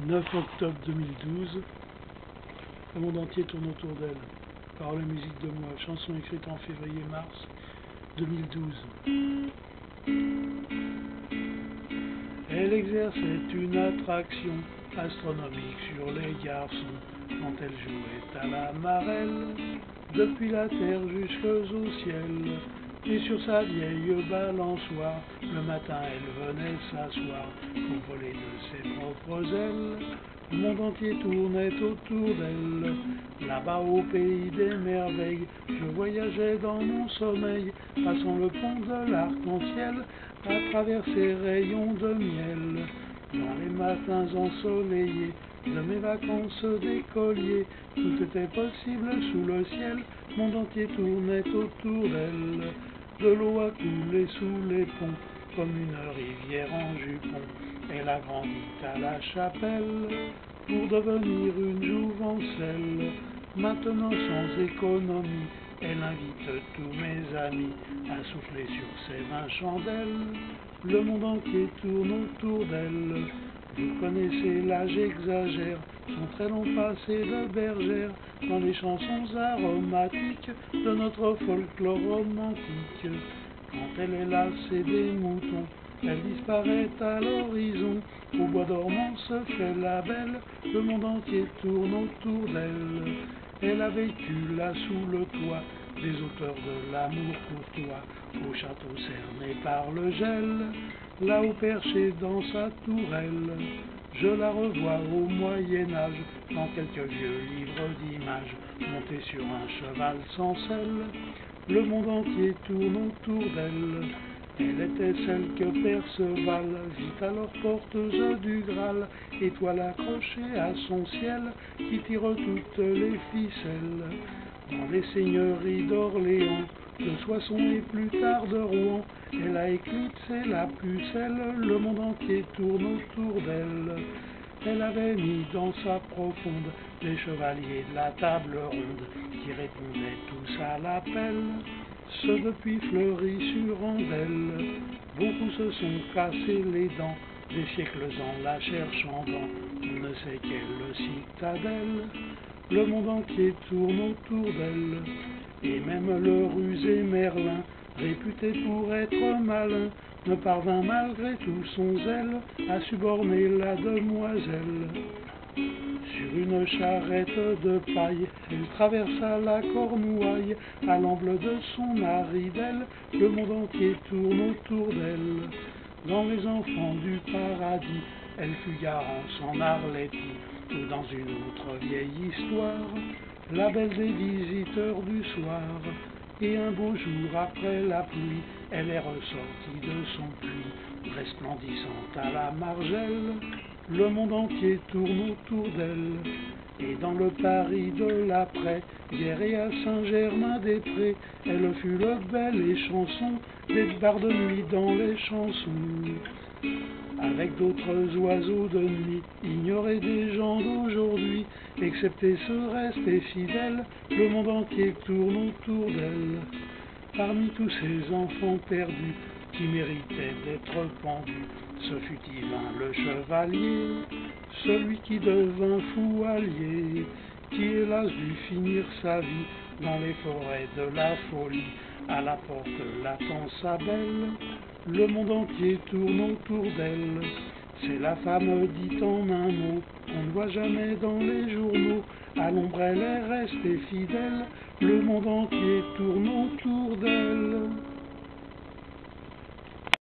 9 octobre 2012, le monde entier tourne autour d'elle. Paroles et musique de moi, chanson écrite en février-mars 2012. Elle exerçait une attraction astronomique sur les garçons quand elle jouait à la marelle, depuis la terre jusqu'au ciel. Et sur sa vieille balançoire, le matin elle venait s'asseoir pour voler de ses propres ailes. Le monde entier tournait autour d'elle. Là-bas au pays des merveilles, je voyageais dans mon sommeil, passant le pont de l'arc-en-ciel, à travers ses rayons de miel. Dans les matins ensoleillés de mes vacances d'écolier, tout était possible sous le ciel, le monde entier tournait autour d'elle. De l'eau a coulé sous les ponts, comme une rivière en jupon. Elle a grandi à la chapelle, pour devenir une jouvencelle. Maintenant sans économie, elle invite tous mes amis à souffler sur ses 20 chandelles. Le monde entier tourne autour d'elle. Vous connaissez là, j'exagère, son très long passé de bergère, dans les chansons aromatiques de notre folklore romantique. Quand elle est lassée des moutons, elle disparaît à l'horizon. Au bois dormant se fait la belle, le monde entier tourne autour d'elle. Elle a vécu là sous le toit des auteurs de l'amour courtois, au château cerné par le gel, là-haut perché dans sa tourelle. Je la revois au Moyen-Âge, dans quelques vieux livres d'images, montée sur un cheval sans selle. Le monde entier tourne autour d'elle. Elle était celle que Perceval vit alors porteuse du Graal, étoile accrochée à son ciel, qui tire toutes les ficelles. Dans les seigneuries d'Orléans, de Soissons et plus tard de Rouen, elle a éclipsé la pucelle, le monde entier tourne autour d'elle. Elle avait mis dans sa profonde des chevaliers de la table ronde, qui répondaient tous à l'appel. Ceux depuis Fleury-sur-Andelle, beaucoup se sont cassés les dents, des siècles en la cherchant dans on ne sait quelle citadelle. Le monde entier tourne autour d'elle, et même le rusé Merlin, réputé pour être malin, ne parvint malgré tout son zèle à suborner la demoiselle. Sur une charrette de paille, elle traversa la Cornouaille, à l'amble de son Aridelle, le monde entier tourne autour d'elle. Dans les enfants du paradis, elle fut Garance en Arletty, ou dans une autre vieille histoire, la belle des visiteurs du soir. Et un beau jour après la pluie, elle est ressortie de son puits, resplendissante à la margelle. Le monde entier tourne autour d'elle. Et dans le Paris de l'après-guerre et à Saint-Germain-des-Prés, elle fut le bel et chanson des barres de nuit dans les chansons. Avec d'autres oiseaux de nuit, ignorés des gens d'aujourd'hui, excepté ce resté fidèle, le monde entier tourne autour d'elle. Parmi tous ces enfants perdus, qui méritaient d'être pendus, ce fut Yvain le chevalier, celui qui devint fou allié, qui hélas dut finir sa vie dans les forêts de la folie, à la porte l'attend sa belle. Le monde entier tourne autour d'elle. C'est la femme dite en un mot, qu'on ne voit jamais dans les journaux. À l'ombre elle est restée fidèle. Le monde entier tourne autour